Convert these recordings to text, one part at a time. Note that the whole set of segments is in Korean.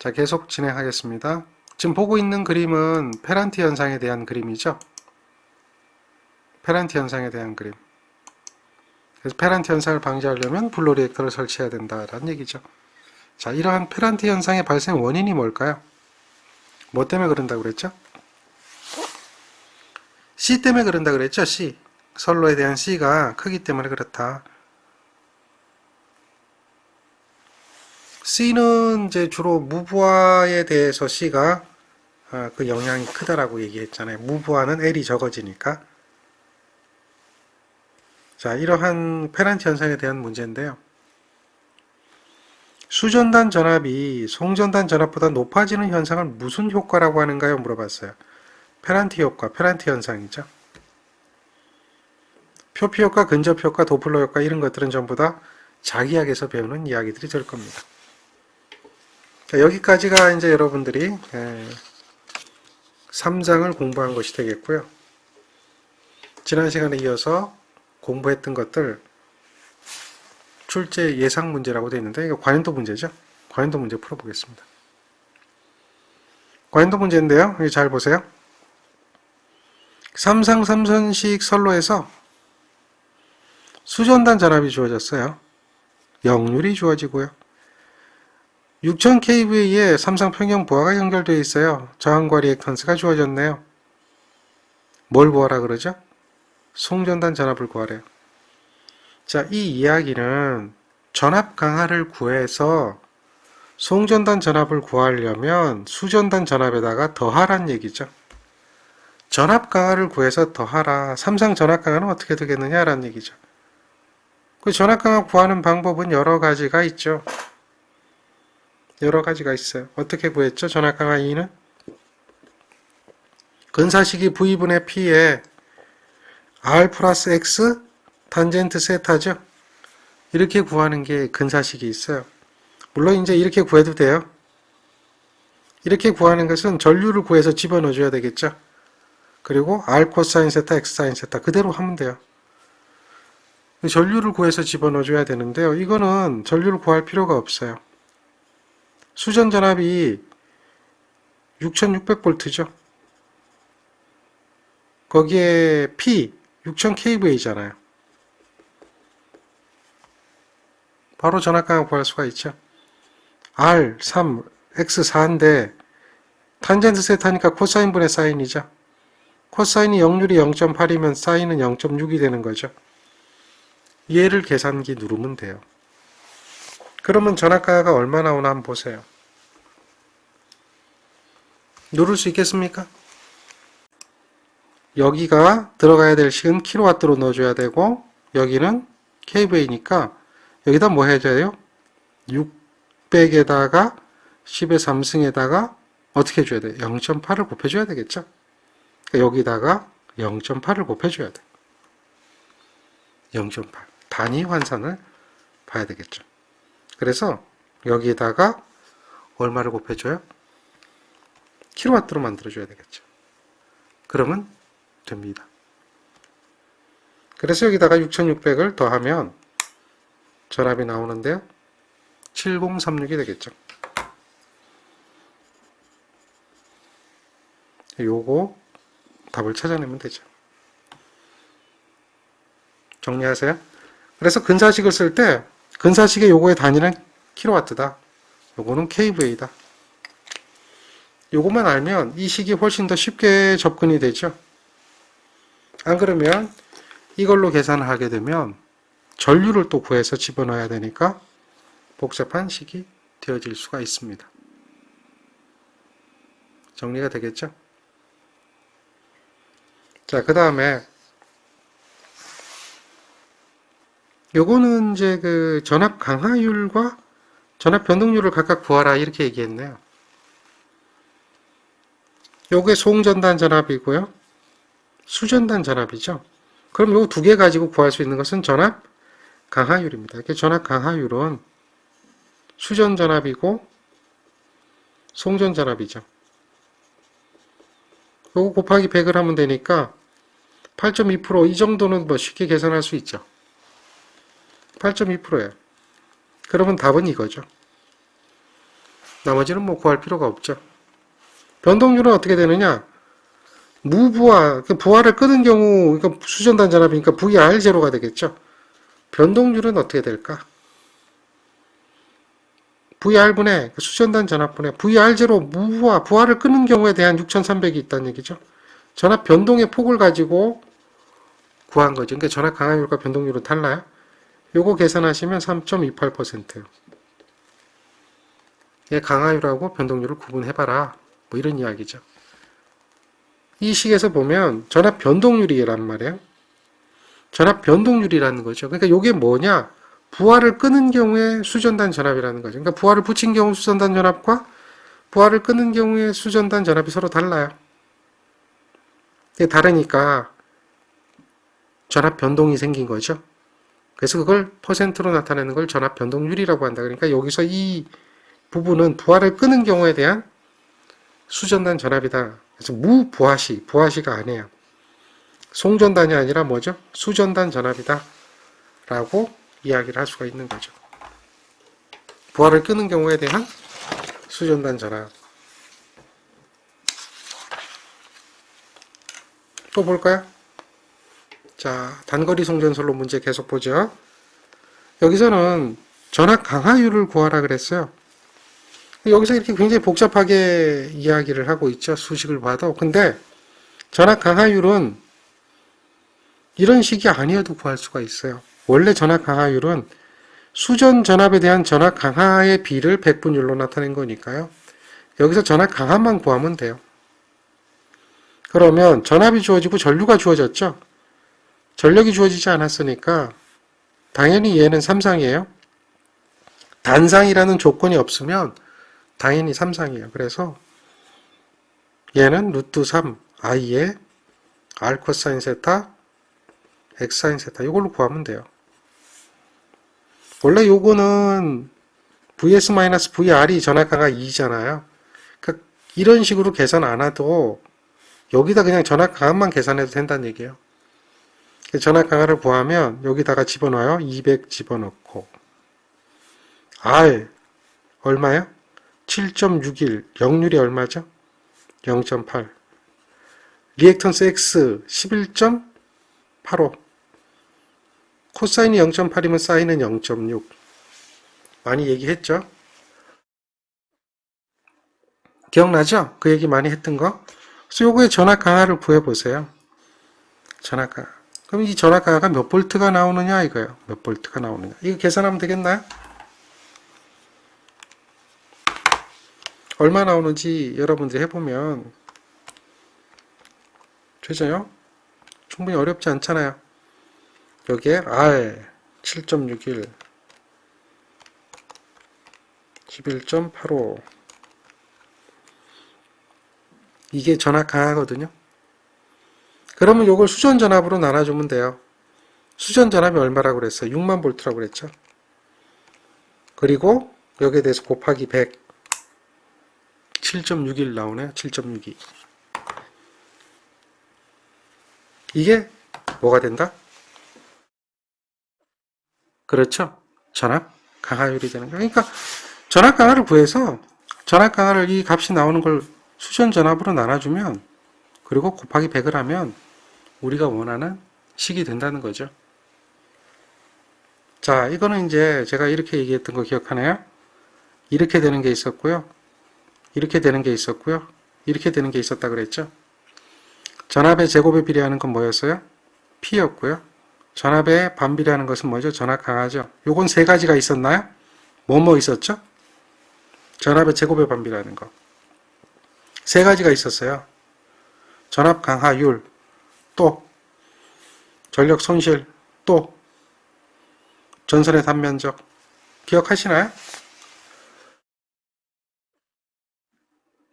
자, 계속 진행하겠습니다. 지금 보고 있는 그림은 페란티 현상에 대한 그림이죠. 페란티 현상에 대한 그림. 그래서 페란티 현상을 방지하려면 블로 리액터를 설치해야 된다라는 얘기죠. 자, 이러한 페란티 현상의 발생 원인이 뭘까요? 뭐 때문에 그런다고 그랬죠? C 때문에 그런다 그랬죠? C. 선로에 대한 C가 크기 때문에 그렇다. C는 이제 주로 무부하에 대해서 C가 그 영향이 크다라고 얘기했잖아요. 무부하는 L이 적어지니까. 자, 이러한 페란티 현상에 대한 문제인데요. 수전단 전압이 송전단 전압보다 높아지는 현상을 무슨 효과라고 하는가요? 물어봤어요. 페란티 효과, 페란티 현상이죠. 표피 효과, 근접 효과, 도플러 효과 이런 것들은 전부 다 자기학에서 배우는 이야기들이 될 겁니다. 자, 여기까지가 이제 여러분들이 3장을 공부한 것이 되겠고요. 지난 시간에 이어서 공부했던 것들 출제 예상 문제라고 되어 있는데 이거 관연도 문제죠. 관연도 문제 풀어보겠습니다. 관연도 문제인데요. 여기 잘 보세요. 3상 3선식 선로에서 수전단 전압이 주어졌어요. 역률이 주어지고요. 6000kV에 3상 평형 부하가 연결되어 있어요. 저항과 리액턴스가 주어졌네요. 뭘 구하라 그러죠? 송전단 전압을 구하래요. 자, 이 이야기는 전압 강하를 구해서 송전단 전압을 구하려면 수전단 전압에다가 더하란 얘기죠. 전압 강하를 구해서 더하라. 3상 전압 강하는 어떻게 되겠느냐라는 얘기죠. 그 전압 강하 구하는 방법은 여러 가지가 있죠. 여러 가지가 있어요. 어떻게 구했죠? 전압 강하 2는 근사식이 V분의 P에 R 플러스 X 탄젠트 세타죠. 이렇게 구하는 게 근사식이 있어요. 물론 이제 이렇게 구해도 돼요. 이렇게 구하는 것은 전류를 구해서 집어넣어줘야 되겠죠. 그리고 R 코사인 세타, X 사인 세타 그대로 하면 돼요. 전류를 구해서 집어넣어줘야 되는데요. 이거는 전류를 구할 필요가 없어요. 수전 전압이 6600V죠. 거기에 P 6000kV잖아요. 바로 전압 강하 구할 수가 있죠. R 3, X 4인데 탄젠트 세타니까 코사인분의 사인이죠. 코사인이 역률이 0.8이면 사인은 0.6이 되는 거죠. 얘를 계산기 누르면 돼요. 그러면 전압 강하가 얼마 나오나 한번 보세요. 누를 수 있겠습니까? 여기가 들어가야 될 식은 킬로와트로 넣어줘야 되고 여기는 kV니까 여기다 뭐 해줘야 돼요? 600에다가 10의 3승에다가 어떻게 해줘야 돼요? 0.8을 곱해줘야 되겠죠? 그러니까 여기다가 0.8을 곱해줘야 돼요. 0.8 단위 환산을 봐야 되겠죠. 그래서 여기에다가 얼마를 곱해줘요? 킬로와트로 만들어줘야 되겠죠. 그러면 됩니다. 그래서 여기다가 6600을 더하면 전압이 나오는데요. 7036이 되겠죠. 요거 답을 찾아내면 되죠. 정리하세요. 그래서 근사식을 쓸 때 근사식의 요거의 단위는 킬로와트다. 요거는 kV다. 요것만 알면 이 식이 훨씬 더 쉽게 접근이 되죠. 안 그러면 이걸로 계산을 하게 되면 전류를 또 구해서 집어넣어야 되니까 복잡한 식이 되어질 수가 있습니다. 정리가 되겠죠? 자, 그 다음에 요거는 이제 그 전압 강하율과 전압 변동률을 각각 구하라 이렇게 얘기했네요. 요게 송전단 전압이고요. 수전단 전압이죠. 그럼 요 두 개 가지고 구할 수 있는 것은 전압 강하율입니다. 이렇게 전압 강하율은 수전 전압이고 송전 전압이죠. 요거 곱하기 100을 하면 되니까 8.2% 이 정도는 뭐 쉽게 계산할 수 있죠. 8.2%예요. 그러면 답은 이거죠. 나머지는 뭐 구할 필요가 없죠. 변동률은 어떻게 되느냐? 무부하, 부하를 끄는 경우, 그러니까 수전단 전압이니까 VR0가 되겠죠. 변동률은 어떻게 될까? VR분의 수전단 전압분의 VR0 무부하, 부하를 끄는 경우에 대한 6300이 있다는 얘기죠. 전압 변동의 폭을 가지고 구한 거죠. 그러니까 전압 강화율과 변동률은 달라요. 요거 계산하시면 3.28%예요. 얘 강화율하고 변동률을 구분해봐라. 뭐 이런 이야기죠. 이 식에서 보면 전압 변동률이란 말이에요. 전압 변동률이라는 거죠. 그러니까 이게 뭐냐? 부하를 끄는 경우에 수전단 전압이라는 거죠. 그러니까 부하를 붙인 경우 수전단 전압과 부하를 끄는 경우에 수전단 전압이 서로 달라요. 이게 다르니까 전압 변동이 생긴 거죠. 그래서 그걸 퍼센트로 나타내는 걸 전압 변동률이라고 한다. 그러니까 여기서 이 부분은 부하를 끄는 경우에 대한 수전단 전압이다. 그래서 무부하시, 부하시가 아니에요. 송전단이 아니라 뭐죠? 수전단 전압이다. 라고 이야기를 할 수가 있는 거죠. 부하를 끄는 경우에 대한 수전단 전압. 또 볼까요? 자, 단거리 송전솔로 문제 계속 보죠. 여기서는 전압 강화율을 구하라 그랬어요. 여기서 이렇게 굉장히 복잡하게 이야기를 하고 있죠. 수식을 봐도. 근데 전압 강화율은 이런 식이 아니어도 구할 수가 있어요. 원래 전압 강화율은 수전 전압에 대한 전압 강화의 비를 백분율로 나타낸 거니까요. 여기서 전압 강화만 구하면 돼요. 그러면 전압이 주어지고 전류가 주어졌죠. 전력이 주어지지 않았으니까 당연히 얘는 삼상이에요. 단상이라는 조건이 없으면 당연히 삼상이에요. 그래서 얘는 루트 3 i에 r 코사인 세타 x 사인 세타 이걸로 구하면 돼요. 원래 요거는 vs-vr이 전압가가 2잖아요. 그러니까 이런 식으로 계산 안 해도 여기다 그냥 전압 강압만 계산해도 된다는 얘기예요. 전압 강압을 구하면 여기다가 집어넣어요. 200 집어넣고 R 얼마요? 7.61 역률이 얼마죠? 0.8 리액턴스 X 11.85 코사인이 0.8이면 사인은 0.6 많이 얘기했죠? 기억나죠? 그 얘기 많이 했던 거? 그래서 요거의 전압 강화를 구해보세요. 전압 강화. 그럼 이 전압 강화가 몇 볼트가 나오느냐 이거예요. 몇 볼트가 나오느냐. 이거 계산하면 되겠나요? 얼마 나오는지 여러분들이 해보면 되죠? 충분히 어렵지 않잖아요. 여기에 R 7.61 11.85 이게 전압 강하거든요. 그러면 이걸 수전 전압으로 나눠주면 돼요. 수전 전압이 얼마라고 그랬어요? 6만 볼트라고 그랬죠. 그리고 여기에 대해서 곱하기 100 7.61 나오네요. 7.62 이게 뭐가 된다? 그렇죠. 전압 강화율이 되는 거예요. 그러니까 전압 강화를 구해서 전압 강화를 이 값이 나오는 걸 수전 전압으로 나눠주면 그리고 곱하기 100을 하면 우리가 원하는 식이 된다는 거죠. 자, 이거는 이제 제가 이렇게 얘기했던 거 기억하나요? 이렇게 되는 게 있었고요. 이렇게 되는 게 있었고요. 이렇게 되는 게 있었다 그랬죠. 전압의 제곱에 비례하는 건 뭐였어요? P였고요. 전압에 반비례하는 것은 뭐죠? 전압 강화죠. 요건 세 가지가 있었나요? 뭐 있었죠? 전압의 제곱에 반비례하는 거. 세 가지가 있었어요. 전압 강화율, 또 전력 손실, 또 전선의 단면적. 기억하시나요?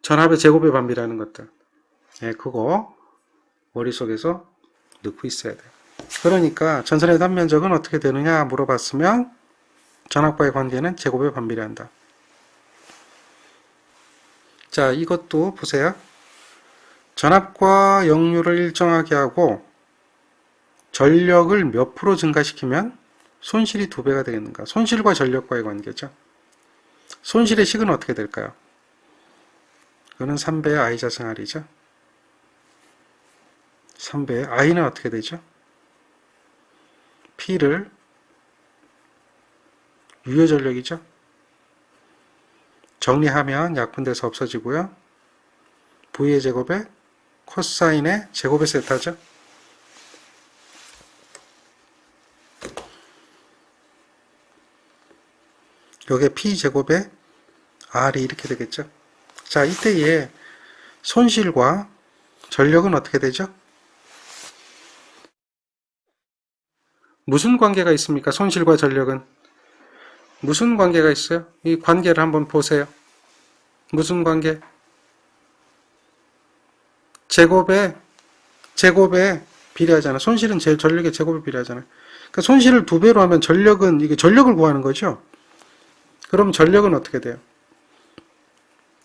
전압의 제곱에 반비례하는 것들. 네, 그거 머릿속에서 넣고 있어야 돼요. 그러니까 전선의 단면적은 어떻게 되느냐 물어봤으면 전압과의 관계는 제곱에 반비례한다. 자, 이것도 보세요. 전압과 역률을 일정하게 하고 전력을 몇 프로 증가시키면 손실이 2배가 되겠는가? 손실과 전력과의 관계죠. 손실의 식은 어떻게 될까요? 이거는 3배의 i자승R이죠. 3배의 i는 어떻게 되죠? P를 유효전력이죠. 정리하면 약분돼서 없어지고요. V의 제곱에 코사인의 제곱의 세타죠. 여기에 P제곱에 R이 이렇게 되겠죠. 자, 이때에 손실과 전력은 어떻게 되죠? 무슨 관계가 있습니까? 손실과 전력은 무슨 관계가 있어요? 이 관계를 한번 보세요. 무슨 관계? 제곱에 비례하잖아. 손실은 전력의 제곱에 비례하잖아요. 그러니까 손실을 2배로 하면 전력은 이게 전력을 구하는 거죠. 그럼 전력은 어떻게 돼요?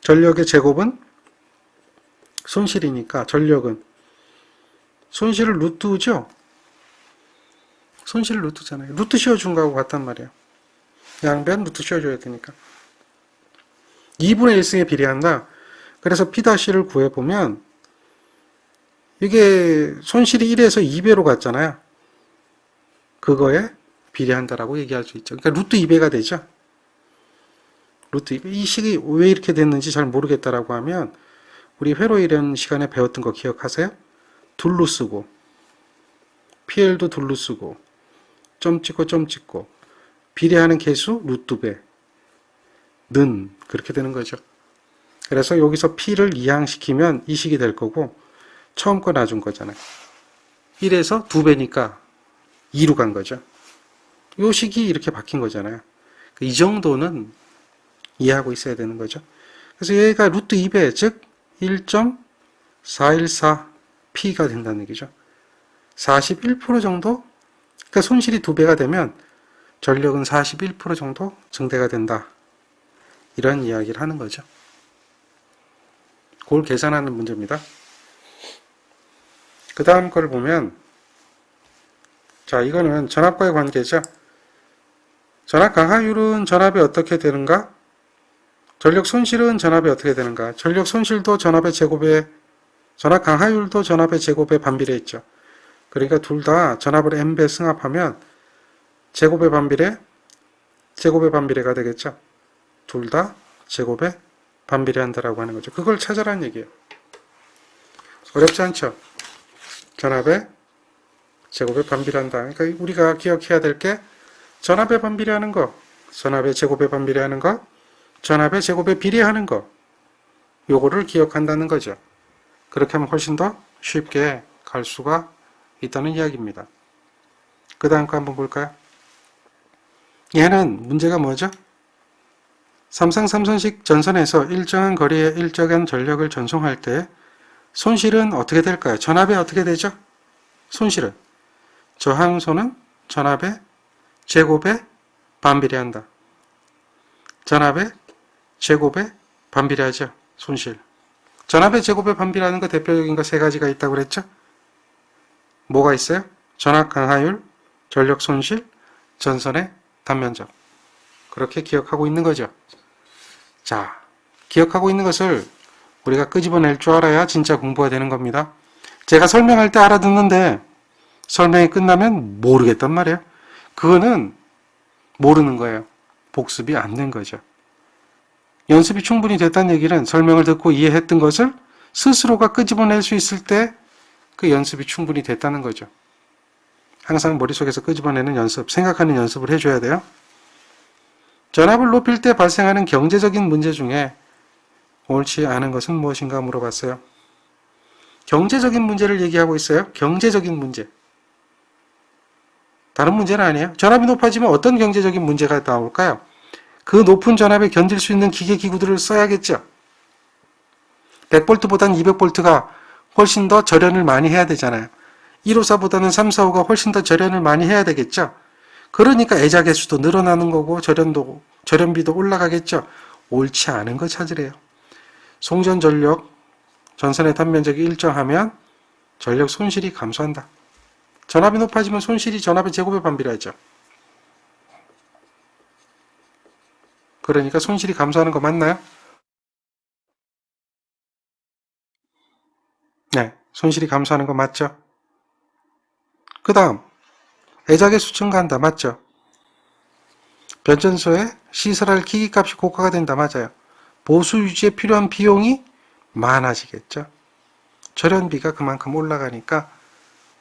전력의 제곱은 손실이니까 전력은 손실을 루트죠. 손실을 루트잖아요. 루트 씌워준 거하고 같단 말이에요. 양변 루트 씌워줘야 되니까. 2분의 1승에 비례한다. 그래서 P'를 구해보면 이게 손실이 1에서 2배로 갔잖아요. 그거에 비례한다라고 얘기할 수 있죠. 그러니까 루트 2배가 되죠. 루트 2배. 이 식이 왜 이렇게 됐는지 잘 모르겠다라고 하면 우리 회로 이론 시간에 배웠던 거 기억하세요? 둘로 쓰고 PL도 둘로 쓰고 점 찍고 비례하는 개수 루트 배 는 그렇게 되는 거죠. 그래서 여기서 P를 이항시키면 이 식이 될 거고 처음 거 놔준 거잖아요. 1에서 2배니까 2로 간 거죠. 이 식이 이렇게 바뀐 거잖아요. 이 정도는 이해하고 있어야 되는 거죠. 그래서 얘가 루트 2배 즉 1.414P가 된다는 얘기죠. 41% 정도? 그러니까 손실이 2배가 되면 전력은 41% 정도 증대가 된다. 이런 이야기를 하는 거죠. 그걸 계산하는 문제입니다. 그 다음 걸 보면 자, 이거는 전압과의 관계죠. 전압 강하율은 전압이 어떻게 되는가? 전력 손실은 전압이 어떻게 되는가? 전력 손실도 전압의 제곱에 전압 강하율도 전압의 제곱에 반비례했죠. 그러니까 둘 다 전압을 n배 승합하면 제곱의 반비례가 되겠죠. 둘 다 제곱에 반비례한다라고 하는 거죠. 그걸 찾아라는 얘기예요. 어렵지 않죠? 전압의 제곱에 반비례한다. 그러니까 우리가 기억해야 될 게 전압에 반비례하는 거, 전압의 제곱에 반비례하는 거, 전압의 제곱에 비례하는 거, 요거를 기억한다는 거죠. 그렇게 하면 훨씬 더 쉽게 갈 수가 있다는 이야기입니다. 그 다음 거 한번 볼까요? 얘는 문제가 뭐죠? 삼성삼선식 전선에서 일정한 거리에 일정한 전력을 전송할 때 손실은 어떻게 될까요? 전압이 어떻게 되죠? 손실은 저항소는 전압의 제곱에 반비례한다. 전압의 제곱에 반비례하죠. 손실. 전압의 제곱에 반비례하는 거 대표적인 거 3가지가 있다고 그랬죠? 뭐가 있어요? 전압 강하율, 전력 손실, 전선의 단면적. 그렇게 기억하고 있는 거죠. 자, 기억하고 있는 것을 우리가 끄집어낼 줄 알아야 진짜 공부가 되는 겁니다. 제가 설명할 때 알아듣는데 설명이 끝나면 모르겠단 말이에요. 그거는 모르는 거예요. 복습이 안 된 거죠. 연습이 충분히 됐다는 얘기는 설명을 듣고 이해했던 것을 스스로가 끄집어낼 수 있을 때 그 연습이 충분히 됐다는 거죠. 항상 머릿속에서 끄집어내는 연습, 생각하는 연습을 해줘야 돼요. 전압을 높일 때 발생하는 경제적인 문제 중에 옳지 않은 것은 무엇인가 물어봤어요. 경제적인 문제를 얘기하고 있어요. 경제적인 문제. 다른 문제는 아니에요. 전압이 높아지면 어떤 경제적인 문제가 나올까요? 그 높은 전압에 견딜 수 있는 기계기구들을 써야겠죠. 100V보다는 200V가 훨씬 더 절연을 많이 해야 되잖아요. 154보다는 345가 훨씬 더 절연을 많이 해야 되겠죠. 그러니까 애자 개수도 늘어나는 거고 절연비도 올라가겠죠. 옳지 않은 거 찾으래요. 송전 전력, 전선의 단면적이 일정하면 전력 손실이 감소한다. 전압이 높아지면 손실이 전압의 제곱에 반비례하죠. 그러니까 손실이 감소하는 거 맞나요? 네, 손실이 감소하는 거 맞죠? 그 다음 애작의 수 증가한다. 맞죠? 변전소에 시설할 기기값이 고가가 된다. 맞아요. 보수 유지에 필요한 비용이 많아지겠죠. 절연비가 그만큼 올라가니까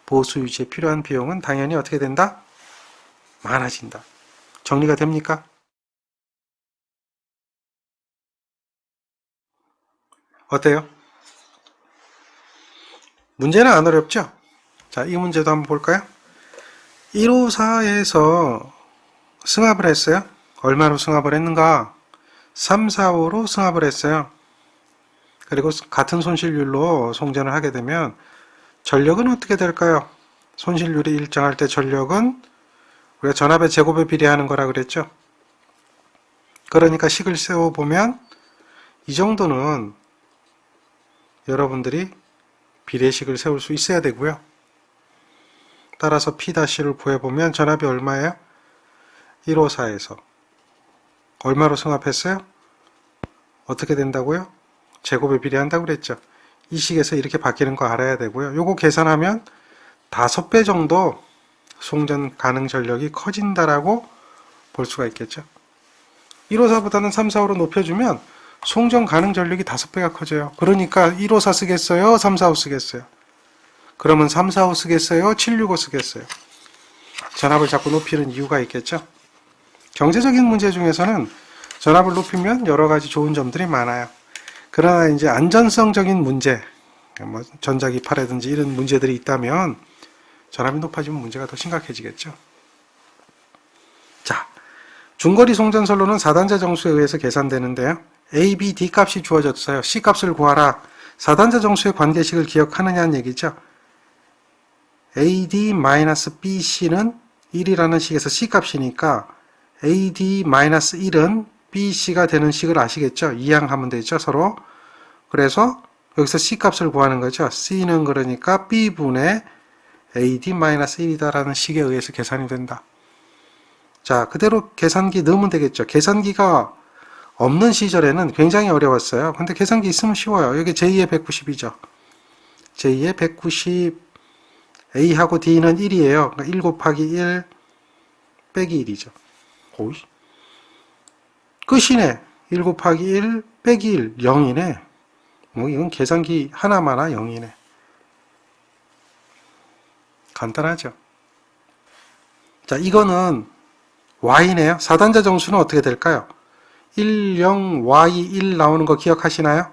보수 유지에 필요한 비용은 당연히 어떻게 된다? 많아진다. 정리가 됩니까? 어때요? 문제는 안 어렵죠? 자, 이 문제도 한번 볼까요? 154에서 승합을 했어요. 얼마로 승합을 했는가? 3, 4, 5로 승합을 했어요. 그리고 같은 손실률로 송전을 하게 되면 전력은 어떻게 될까요? 손실률이 일정할 때 전력은 우리가 전압의 제곱에 비례하는 거라 그랬죠. 그러니까 식을 세워보면 이 정도는 여러분들이 비례식을 세울 수 있어야 되고요. 따라서 P-를 구해보면 전압이 얼마예요? 154에서 얼마로 승합했어요? 어떻게 된다고요? 제곱에 비례한다고 그랬죠. 이 식에서 이렇게 바뀌는 거 알아야 되고요. 요거 계산하면 5배 정도 송전 가능 전력이 커진다라고 볼 수가 있겠죠. 154보다는 3, 4, 5로 높여주면 송전 가능 전력이 5배가 커져요. 그러니까 154 쓰겠어요? 3, 4, 5 쓰겠어요? 그러면 3, 4, 5 쓰겠어요? 7, 6, 5 쓰겠어요? 전압을 자꾸 높이는 이유가 있겠죠. 경제적인 문제 중에서는 전압을 높이면 여러 가지 좋은 점들이 많아요. 그러나 이제 안전성적인 문제, 뭐 전자기파라든지 이런 문제들이 있다면 전압이 높아지면 문제가 더 심각해지겠죠. 자, 중거리 송전선로는 4단자 정수에 의해서 계산되는데요. A, B, D 값이 주어졌어요. C 값을 구하라. 4단자 정수의 관계식을 기억하느냐는 얘기죠. AD-BC는 1이라는 식에서 C 값이니까 AD-1은 BC가 되는 식을 아시겠죠? 이항하면 되죠, 서로. 그래서 여기서 C 값을 구하는 거죠. C는 그러니까 B분의 AD-1이다라는 식에 의해서 계산이 된다. 자, 그대로 계산기 넣으면 되겠죠. 계산기가 없는 시절에는 굉장히 어려웠어요. 근데 계산기 있으면 쉬워요. 여기 j 의 190이죠. j 의 190, A하고 D는 1이에요. 그러니까 1 곱하기 1 빼기 1이죠. 오이. 끝이네. 1 곱하기 1 빼기 1, 0이네. 뭐 이건 계산기 하나마나 0이네. 간단하죠. 자, 이거는 Y네요. 4단자 정수는 어떻게 될까요? 1, 0, Y, 1 나오는 거 기억하시나요?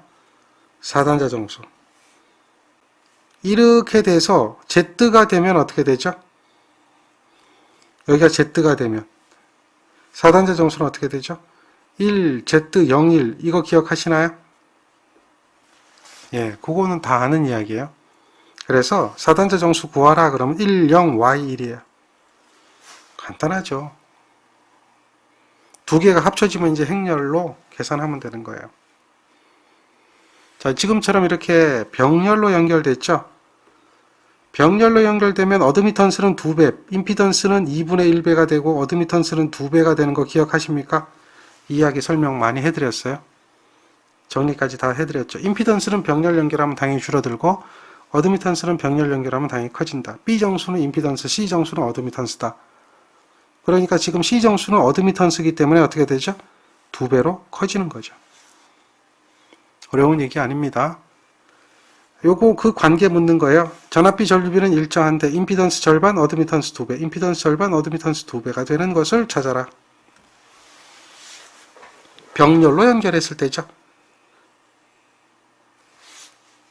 4단자 정수. 이렇게 돼서 Z가 되면 어떻게 되죠? 여기가 Z가 되면 4단자 정수는 어떻게 되죠? 1, Z, 0, 1 이거 기억하시나요? 예, 그거는 다 아는 이야기예요. 그래서 4단자 정수 구하라 그러면 1, 0, Y, 1이에요. 간단하죠. 두 개가 합쳐지면 이제 행렬로 계산하면 되는 거예요. 자, 지금처럼 이렇게 병렬로 연결됐죠? 병렬로 연결되면 어드미턴스는 2배, 임피던스는 2분의 1배가 되고 어드미턴스는 2배가 되는 거 기억하십니까? 이야기 설명 많이 해드렸어요. 정리까지 다 해드렸죠. 임피던스는 병렬 연결하면 당연히 줄어들고 어드미턴스는 병렬 연결하면 당연히 커진다. B정수는 임피던스, C정수는 어드미턴스다. 그러니까 지금 C정수는 어드미턴스이기 때문에 어떻게 되죠? 2배로 커지는 거죠. 어려운 얘기 아닙니다. 요거 그 관계 묻는 거예요. 전압비 전류비는 일정한데 임피던스 절반 어드미턴스 2배, 임피던스 절반 어드미턴스 2배가 되는 것을 찾아라. 병렬로 연결했을 때죠.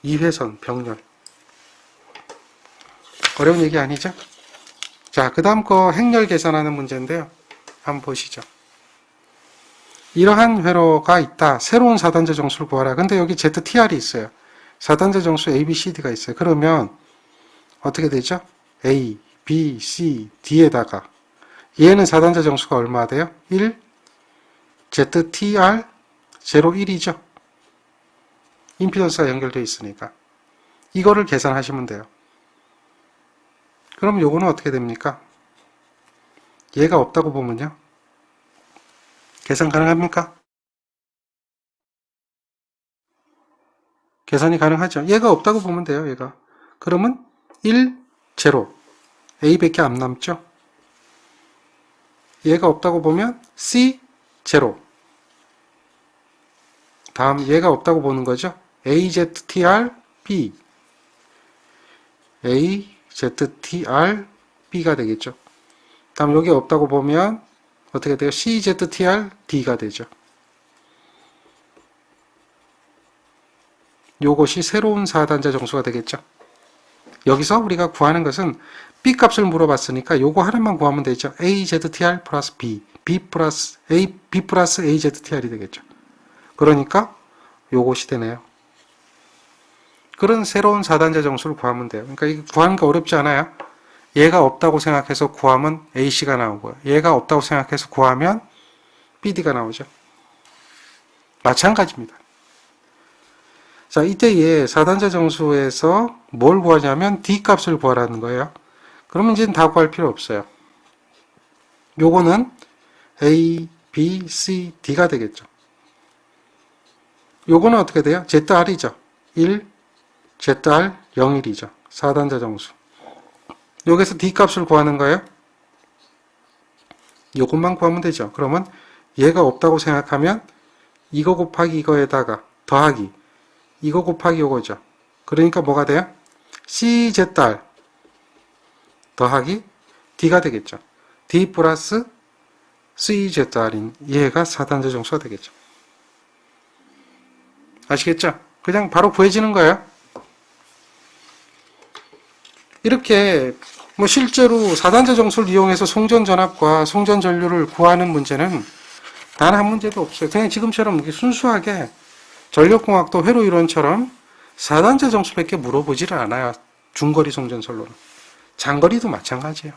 2회선 병렬. 어려운 얘기 아니죠? 자, 그 다음 거 행렬 계산하는 문제인데요. 한번 보시죠. 이러한 회로가 있다. 새로운 4단자 정수를 구하라. 근데 여기 ZTR이 있어요. 4단자 정수 A, B, C, D가 있어요. 그러면 어떻게 되죠? A, B, C, D에다가 얘는 4단자 정수가 얼마 돼요? 1, ZTR 0, 1이죠. 임피던스가 연결되어 있으니까 이거를 계산하시면 돼요. 그럼 요거는 어떻게 됩니까? 얘가 없다고 보면요. 계산 가능합니까? 계산이 가능하죠. 얘가 없다고 보면 돼요. 얘가. 그러면 1, 0. A밖에 안 남죠. 얘가 없다고 보면 C, 0. 다음 얘가 없다고 보는 거죠. AZTR, B. AZTR, B가 되겠죠. 다음 여기 없다고 보면 어떻게 돼요? CZTR, D가 되죠. 요것이 새로운 4단자 정수가 되겠죠. 여기서 우리가 구하는 것은 B 값을 물어봤으니까 요거 하나만 구하면 되죠. AZTR 플러스 B, B 플러스 AZTR이 되겠죠. 그러니까 요것이 되네요. 그런 새로운 4단자 정수를 구하면 돼요. 그러니까 이게 구하는 게 어렵지 않아요. 얘가 없다고 생각해서 구하면 AC가 나오고요. 얘가 없다고 생각해서 구하면 BD가 나오죠. 마찬가지입니다. 자, 이때에 4단자 정수에서 뭘 구하냐면 D 값을 구하라는 거예요. 그러면 이제 다 구할 필요 없어요. 요거는 A, B, C, D가 되겠죠. 요거는 어떻게 돼요? ZR이죠. 1, ZR 01이죠. 4단자 정수. 여기서 D 값을 구하는 거예요. 요것만 구하면 되죠. 그러면 얘가 없다고 생각하면 이거 곱하기 이거에다가 더하기 이거 곱하기 요거죠. 그러니까 뭐가 돼요? CZR 더하기 D가 되겠죠. D 플러스 CZR인 얘가 4단자 정수가 되겠죠. 아시겠죠? 그냥 바로 구해지는 거예요. 이렇게 뭐 실제로 4단자 정수를 이용해서 송전전압과 송전전류를 구하는 문제는 단 한 문제도 없어요. 그냥 지금처럼 순수하게 전력공학도 회로 이론처럼 4단자 정수밖에 물어보지를 않아요. 중거리 송전선로는. 장거리도 마찬가지예요.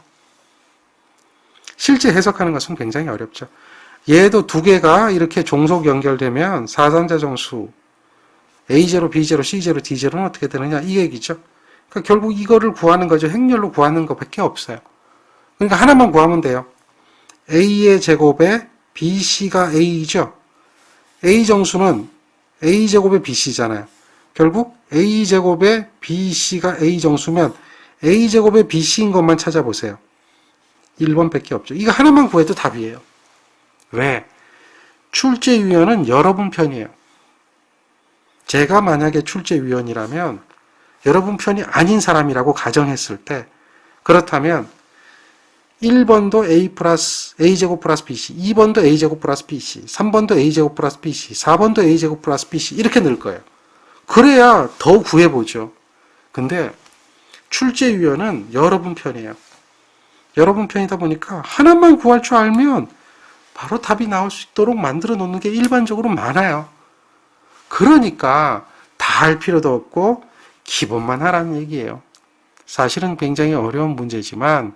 실제 해석하는 것은 굉장히 어렵죠. 얘도 두 개가 이렇게 종속 연결되면 4단자 정수 A0, B0, C0, D0는 어떻게 되느냐 이 얘기죠. 그러니까 결국 이거를 구하는 거죠. 행렬로 구하는 것밖에 없어요. 그러니까 하나만 구하면 돼요. A의 제곱에 BC가 A죠. A 정수는 A제곱에 BC잖아요. 결국 A제곱에 BC가 A 정수면 A제곱에 BC인 것만 찾아보세요. 1번밖에 없죠. 이거 하나만 구해도 답이에요. 왜? 출제위원은 여러분 편이에요. 제가 만약에 출제위원이라면 여러분 편이 아닌 사람이라고 가정했을 때 그렇다면 1번도 A제곱 플러스 BC, 2번도 A제곱 플러스 BC, 3번도 A제곱 플러스 BC, 4번도 A제곱 플러스 BC 이렇게 넣을 거예요. 그래야 더 구해보죠. 근데 출제위원은 여러분 편이에요. 여러분 편이다 보니까 하나만 구할 줄 알면 바로 답이 나올 수 있도록 만들어 놓는 게 일반적으로 많아요. 그러니까 다 할 필요도 없고 기본만 하라는 얘기예요. 사실은 굉장히 어려운 문제지만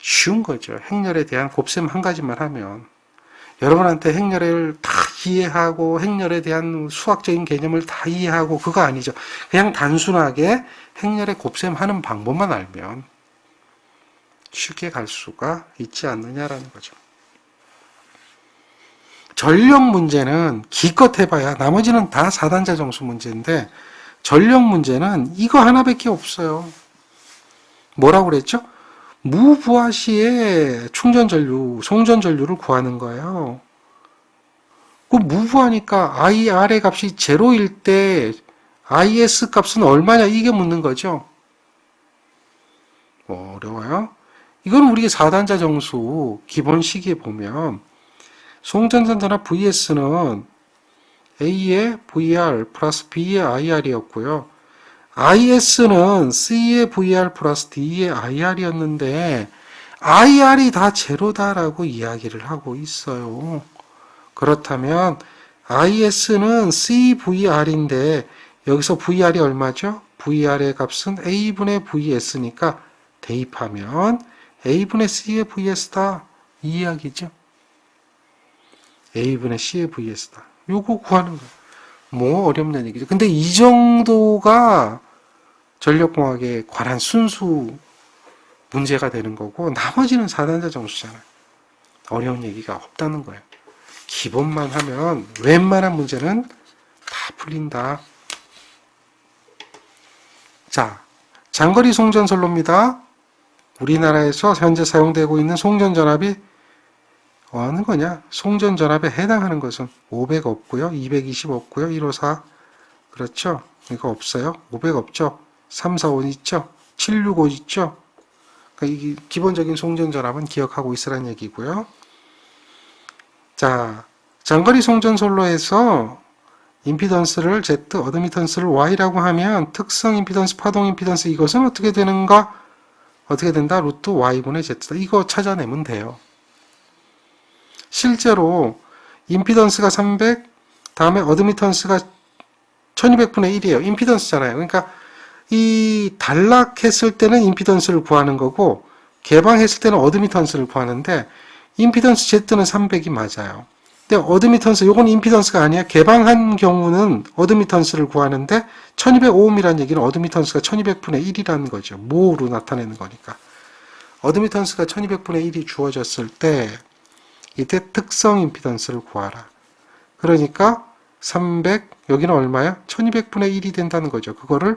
쉬운 거죠. 행렬에 대한 곱셈 한 가지만 하면 여러분한테 행렬을 다 이해하고 행렬에 대한 수학적인 개념을 다 이해하고 그거 아니죠. 그냥 단순하게 행렬에 곱셈하는 방법만 알면 쉽게 갈 수가 있지 않느냐라는 거죠. 전력 문제는 기껏 해봐야 나머지는 다 4단자 정수 문제인데 전력 문제는 이거 하나밖에 없어요. 뭐라고 그랬죠? 무부하 시에 충전전류, 송전전류를 구하는 거예요. 그 무부하니까 IR의 값이 0일 때 IS 값은 얼마냐 이게 묻는 거죠. 어려워요? 이건 우리 4단자 정수 기본 시기에 보면 송전전전압 VS는 A의 VR 플러스 B의 IR이었고요. IS는 C의 VR 플러스 D의 IR이었는데 IR이 다 제로다라고 이야기를 하고 있어요. 그렇다면 IS는 CVR인데 여기서 VR이 얼마죠? VR의 값은 A분의 VS니까 대입하면 A분의 C의 VS다 이 이야기죠. A분의 C의 VS다. 요거 구하는 거예요. 뭐 어렵냐는 얘기죠. 근데 이 정도가 전력공학에 관한 순수 문제가 되는 거고 나머지는 4단자 정수잖아요. 어려운 얘기가 없다는 거예요. 기본만 하면 웬만한 문제는 다 풀린다. 자, 장거리 송전선로입니다. 우리나라에서 현재 사용되고 있는 송전전압이 어느 거냐? 송전전압에 해당하는 것은 500 없고요. 220 없고요. 154 그렇죠? 이거 없어요. 500 없죠. 345 있죠. 765 있죠. 그러니까 이 기본적인 송전전압은 기억하고 있으라는 얘기고요. 자, 장거리 송전선로에서 임피던스를 Z, 어드미턴스를 Y라고 하면 특성 임피던스, 파동 임피던스 이것은 어떻게 되는가? 어떻게 된다? 루트 Y분의 Z다. 이거 찾아내면 돼요. 실제로 임피던스가 300, 다음에 어드미턴스가 1200분의 1이에요. 임피던스잖아요. 그러니까 이 단락했을 때는 임피던스를 구하는 거고 개방했을 때는 어드미턴스를 구하는데 임피던스 Z는 300이 맞아요. 근데 어드미턴스, 요건 임피던스가 아니야. 개방한 경우는 어드미턴스를 구하는데 1205ohm이라는 얘기는 어드미턴스가 1200분의 1이라는 거죠. 모로 나타내는 거니까. 어드미턴스가 1200분의 1이 주어졌을 때 이때 특성 임피던스를 구하라. 그러니까 300, 여기는 얼마야? 1200분의 1이 된다는 거죠. 그거를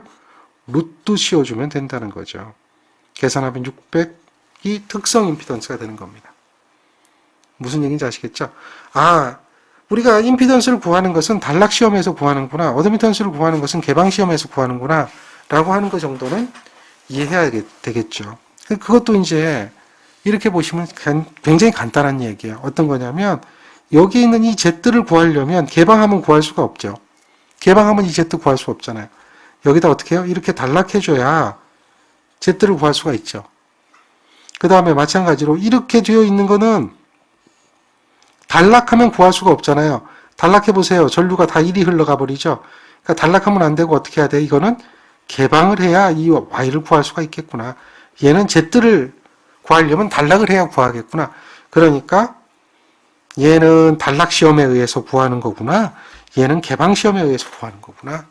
루트 씌워주면 된다는 거죠. 계산하면 600이 특성 임피던스가 되는 겁니다. 무슨 얘기인지 아시겠죠? 아, 우리가 임피던스를 구하는 것은 단락 시험에서 구하는구나. 어드미턴스를 구하는 것은 개방 시험에서 구하는구나. 라고 하는 것 정도는 이해해야 되겠죠. 그것도 이제 이렇게 보시면 굉장히 간단한 얘기예요. 어떤 거냐면 여기 있는 이 Z를 구하려면 개방하면 구할 수가 없죠. 개방하면 이 Z 구할 수 없잖아요. 여기다 어떻게 해요? 이렇게 단락해줘야 Z를 구할 수가 있죠. 그 다음에 마찬가지로 이렇게 되어 있는 거는 단락하면 구할 수가 없잖아요. 단락해보세요. 전류가 다 1이 흘러가 버리죠. 그러니까 단락하면 안 되고 어떻게 해야 돼? 이거는 개방을 해야 이 Y를 구할 수가 있겠구나. 얘는 Z를 구하려면 단락을 해야 구하겠구나. 그러니까 얘는 단락 시험에 의해서 구하는 거구나. 얘는 개방 시험에 의해서 구하는 거구나.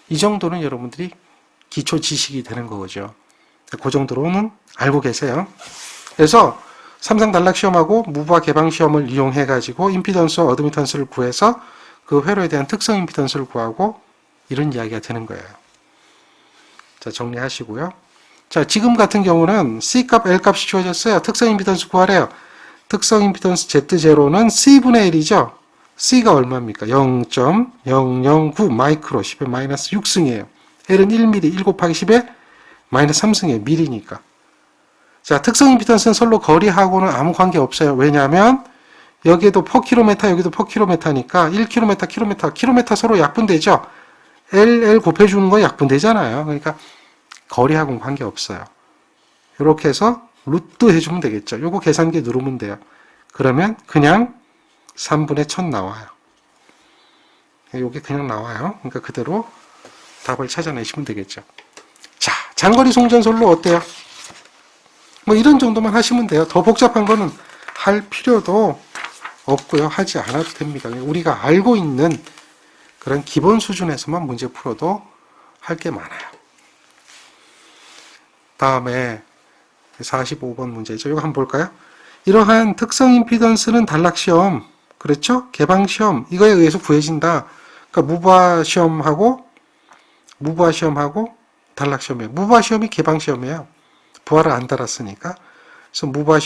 이 정도는 여러분들이 기초 지식이 되는 거죠. 그 정도로는 알고 계세요. 그래서 삼상 단락 시험하고 무바 개방 시험을 이용해 가지고 임피던스와 어드미턴스를 구해서 그 회로에 대한 특성 임피던스를 구하고 이런 이야기가 되는 거예요. 자, 정리하시고요. 자, 지금 같은 경우는 C 값, L 값이 주어졌어요. 특성 임피던스 구하래요. 특성 임피던스 Z0는 C분의 1이죠. C가 얼마입니까? 0.009 마이크로 10의 마이너스 6승이에요. L은 1mm, 1 곱하기 10의 마이너스 3승이에요. 미리니까. 자, 특성 임피던스는 서로 거리하고는 아무 관계 없어요. 왜냐하면 여기에도 per km, 여기도 per km니까 1km, km 서로 약분되죠. L 곱해주는 건 약분되잖아요. 그러니까 거리하고는 관계 없어요. 이렇게 해서 루트 해주면 되겠죠. 요거 계산기 누르면 돼요. 그러면 그냥 3분의 1000 나와요. 요게 그냥 나와요. 그러니까 그대로 답을 찾아내시면 되겠죠. 자, 장거리 송전선로 어때요? 뭐 이런 정도만 하시면 돼요. 더 복잡한 거는 할 필요도 없고요. 하지 않아도 됩니다. 우리가 알고 있는 그런 기본 수준에서만 문제 풀어도 할 게 많아요. 다음에 45번 문제죠. 이거 한번 볼까요? 이러한 특성 임피던스는 단락 시험, 그렇죠? 개방 시험, 이거에 의해서 구해진다. 그러니까 무바 시험하고 단락 시험이에요. 무바 시험이 개방 시험이에요. 부하를 안 달았으니까. 그래서 무바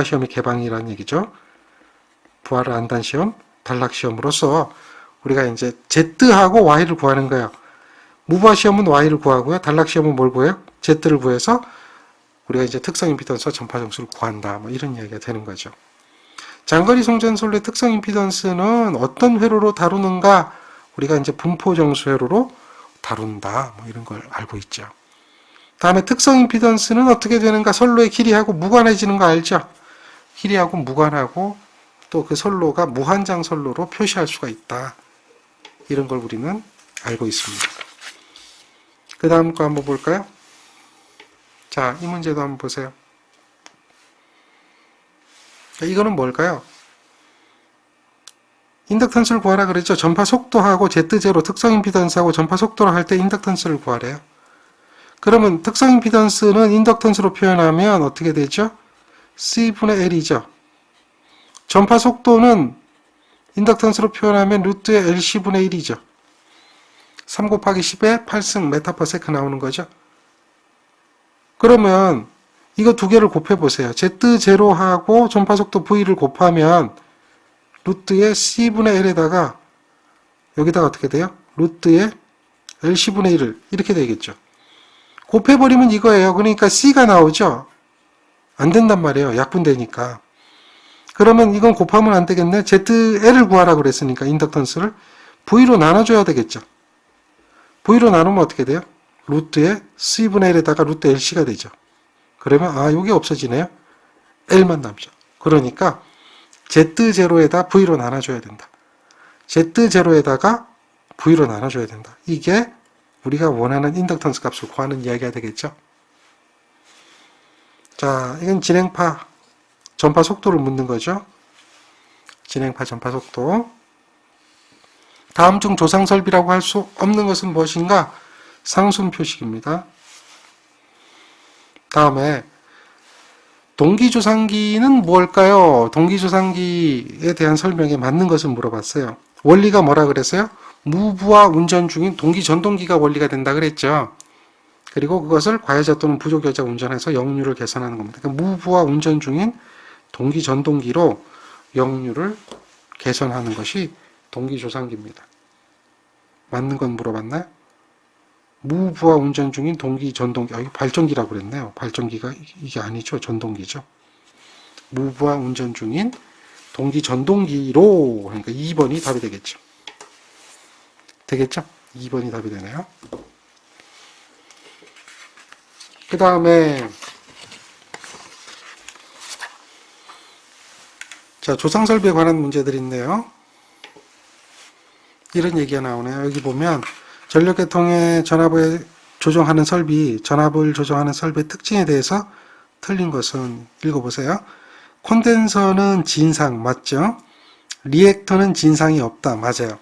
시험이 개방이라는 얘기죠. 부하를 안 단 시험, 단락 시험으로서 우리가 이제 Z하고 Y를 구하는 거예요. 무바 시험은 Y를 구하고요. 단락 시험은 뭘 구해요? Z를 구해서 우리가 이제 특성 임피던스와 전파 정수를 구한다. 뭐 이런 이야기가 되는 거죠. 장거리 송전선로의 특성 임피던스는 어떤 회로로 다루는가? 우리가 이제 분포 정수 회로로 다룬다. 뭐 이런 걸 알고 있죠. 다음에 특성 임피던스는 어떻게 되는가? 선로의 길이하고 무관해지는 거 알죠? 길이하고 무관하고 또 그 선로가 무한장 선로로 표시할 수가 있다. 이런 걸 우리는 알고 있습니다. 그 다음 거 한번 볼까요? 자, 이 문제도 한번 보세요. 이거는 뭘까요? 인덕턴스를 구하라 그랬죠. 전파 속도하고 Z0 특성 임피던스하고 전파 속도를 할 때 인덕턴스를 구하래요. 그러면 특성 임피던스는 인덕턴스로 표현하면 어떻게 되죠? C분의 L이죠. 전파 속도는 인덕턴스로 표현하면 루트의 LC분의 1이죠. 3 곱하기 10에 8승 메타/세크 나오는 거죠. 그러면 이거 두 개를 곱해보세요. Z0하고 전파속도 V를 곱하면 루트의 C분의 L에다가 여기다가 어떻게 돼요? 루트의 LC분의 1을 이렇게 되겠죠. 곱해버리면 이거예요. 그러니까 C가 나오죠. 안 된단 말이에요. 약분되니까. 그러면 이건 곱하면 안 되겠네. ZL을 구하라 그랬으니까 인덕턴스를 V로 나눠줘야 되겠죠. V로 나누면 어떻게 돼요? 루트의 C분의 1에다가 루트 LC가 되죠. 그러면 이게 없어지네요. L만 남죠. 그러니까 Z0에다 V로 나눠줘야 된다. Z0에다가 V로 나눠줘야 된다. 이게 우리가 원하는 인덕턴스 값을 구하는 이야기가 되겠죠. 자, 이건 진행파 전파 속도를 묻는 거죠. 진행파 전파 속도. 다음 중 조상 설비라고 할 수 없는 것은 무엇인가? 상순 표식입니다. 다음에 동기조상기는 무엇일까요? 동기조상기에 대한 설명에 맞는 것을 물어봤어요. 원리가 뭐라 그랬어요? 무부하 운전 중인 동기전동기가 원리가 된다 그랬죠. 그리고 그것을 과여자 또는 부족여자 운전해서 역류를 개선하는 겁니다. 그러니까 무부하 운전 중인 동기전동기로 역류를 개선하는 것이 동기조상기입니다. 맞는 건 물어봤나요? 무부하 운전 중인 동기전동기, 이거 발전기라고 그랬네요. 발전기가 이게 아니죠. 전동기죠. 무부하 운전 중인 동기전동기로, 그러니까 2번이 답이 되겠죠. 되겠죠? 2번이 답이 되네요. 그 다음에 자, 조상설비에 관한 문제들이 있네요. 이런 얘기가 나오네요. 여기 보면 전력계통의 전압을 조정하는 설비, 전압을 조정하는 설비의 특징에 대해서 틀린 것은 읽어보세요. 콘덴서는 진상, 맞죠? 리액터는 진상이 없다, 맞아요.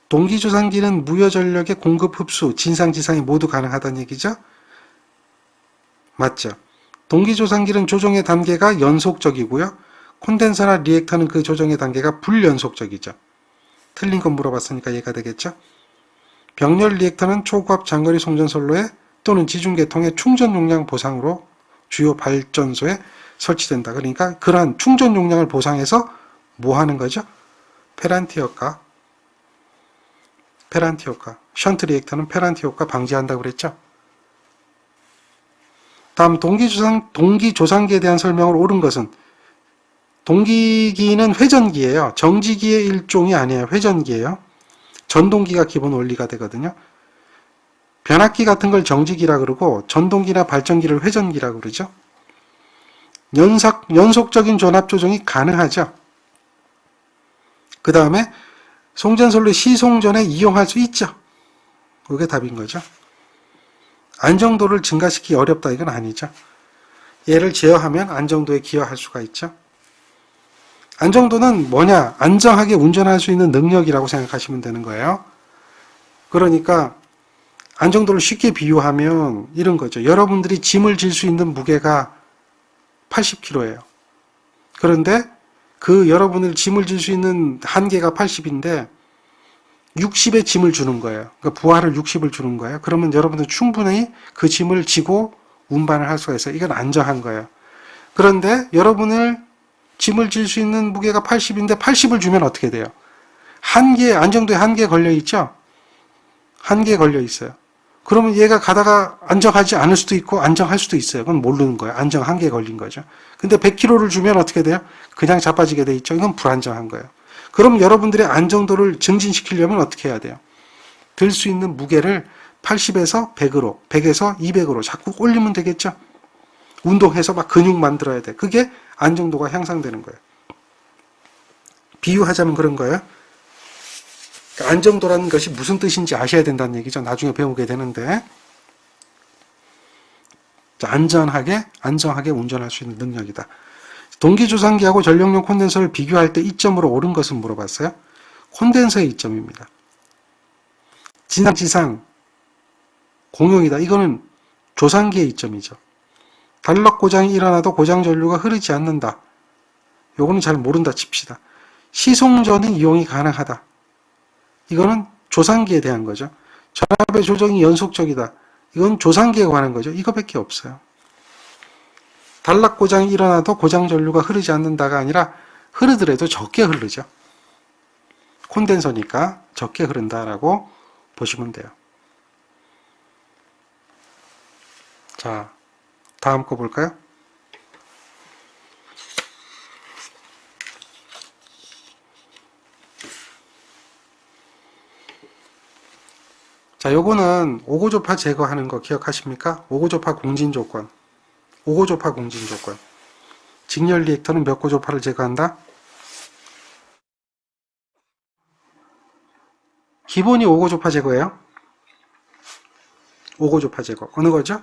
동기조상기는 무효전력의 공급 흡수, 진상, 지상이 모두 가능하다는 얘기죠? 맞죠? 동기조상기는 조정의 단계가 연속적이고요. 콘덴서나 리액터는 그 조정의 단계가 불연속적이죠. 틀린 건 물어봤으니까 이해가 되겠죠? 병렬 리액터는 초고압 장거리 송전선로에 또는 지중계통의 충전 용량 보상으로 주요 발전소에 설치된다. 그러니까 그러한 충전 용량을 보상해서 뭐 하는 거죠? 페란티 효과. 션트 리액터는 페란티 효과 방지한다고 그랬죠? 다음 동기조상기에 대한 설명을 옳은 것은 동기기는 회전기예요. 정지기의 일종이 아니에요. 회전기예요. 전동기가 기본 원리가 되거든요. 변압기 같은 걸 정지기라 그러고 전동기나 발전기를 회전기라 그러죠. 연속적인 전압 조정이 가능하죠. 그 다음에 송전선로의 시송전에 이용할 수 있죠. 그게 답인 거죠. 안정도를 증가시키기 어렵다 이건 아니죠. 얘를 제어하면 안정도에 기여할 수가 있죠. 안정도는 뭐냐? 안정하게 운전할 수 있는 능력이라고 생각하시면 되는 거예요. 그러니까 안정도를 쉽게 비유하면 이런 거죠. 여러분들이 짐을 질 수 있는 무게가 80kg예요. 그런데 그 여러분들 짐을 질 수 있는 한계가 80인데 60의 짐을 주는 거예요. 그러니까 부하를 60을 주는 거예요. 그러면 여러분들 충분히 그 짐을 지고 운반을 할 수가 있어요. 이건 안정한 거예요. 그런데 여러분을 짐을 질 수 있는 무게가 80인데 80을 주면 어떻게 돼요? 안정도에 한계에 걸려 있죠? 한계에 걸려 있어요. 그러면 얘가 가다가 안정하지 않을 수도 있고 안정할 수도 있어요. 그건 모르는 거예요. 안정 한계에 걸린 거죠. 근데 100kg를 주면 어떻게 돼요? 그냥 자빠지게 돼 있죠. 이건 불안정한 거예요. 그럼 여러분들의 안정도를 증진시키려면 어떻게 해야 돼요? 들 수 있는 무게를 80에서 100으로, 100에서 200으로 자꾸 올리면 되겠죠? 운동해서 막 근육 만들어야 돼. 그게 안정도가 향상되는 거예요. 비유하자면 그런 거예요. 그러니까 안정도라는 것이 무슨 뜻인지 아셔야 된다는 얘기죠. 나중에 배우게 되는데. 안전하게 운전할 수 있는 능력이다. 동기조상기하고 전력용 콘덴서를 비교할 때 이점으로 옳은 것은 물어봤어요. 콘덴서의 이점입니다. 진상, 지상, 공용이다. 이거는 조상기의 이점이죠. 단락 고장이 일어나도 고장 전류가 흐르지 않는다. 요거는 잘 모른다 칩시다. 시송전은 이용이 가능하다. 이거는 조상기에 대한 거죠. 전압의 조정이 연속적이다. 이건 조상기에 관한 거죠. 이거밖에 없어요. 단락 고장이 일어나도 고장 전류가 흐르지 않는다가 아니라 흐르더라도 적게 흐르죠. 콘덴서니까 적게 흐른다라고 보시면 돼요. 자, 다음 거 볼까요? 자, 요거는 오고조파 제거하는 거 기억하십니까? 오고조파 공진조건. 오고조파 공진조건. 직렬 리액터는 몇 고조파를 제거한다? 기본이 오고조파 제거예요. 오고조파 제거. 어느 거죠?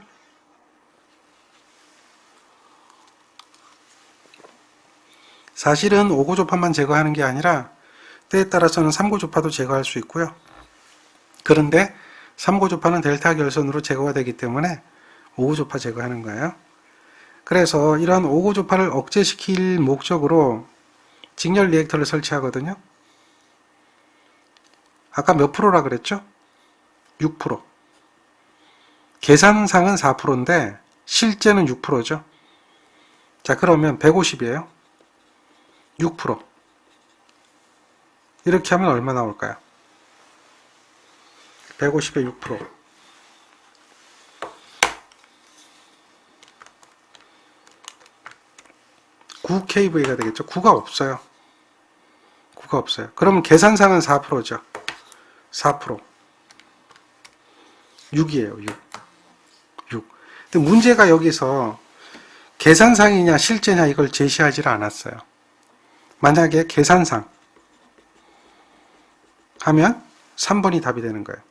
사실은 오고조파만 제거하는 게 아니라 때에 따라서는 3고조파도 제거할 수 있고요. 그런데 3고조파는 델타 결선으로 제거가 되기 때문에 5고조파 제거하는 거예요. 그래서 이러한 5고조파를 억제시킬 목적으로 직렬 리액터를 설치하거든요. 아까 몇 프로라 그랬죠? 6%. 계산상은 4%인데 실제는 6%죠. 자, 그러면 150이에요. 6%. 이렇게 하면 얼마 나올까요? 150에 6%. 9kV가 되겠죠. 9가 없어요. 9가 없어요. 그러면 계산상은 4%죠. 4%. 6이에요. 6. 근데 문제가 여기서 계산상이냐 실제냐 이걸 제시하지를 않았어요. 만약에 계산상 하면 3번이 답이 되는 거예요.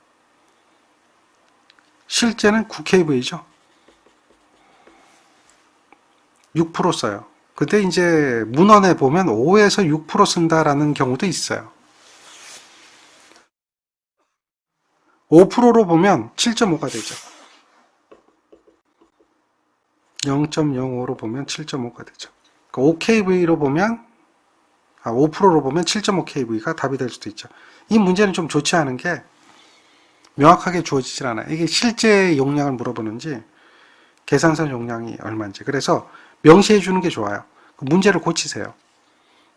실제는 9kV죠. 6% 써요. 근데 이제 문헌에 보면 5에서 6% 쓴다라는 경우도 있어요. 5%로 보면 7.5가 되죠. 0.05로 보면 7.5가 되죠. 그러니까 5kV로 보면 5%로 보면 7.5kV가 답이 될 수도 있죠. 이 문제는 좀 좋지 않은 게 명확하게 주어지질 않아요. 이게 실제 용량을 물어보는지 계산선 용량이 얼마인지. 그래서 명시해 주는 게 좋아요. 문제를 고치세요.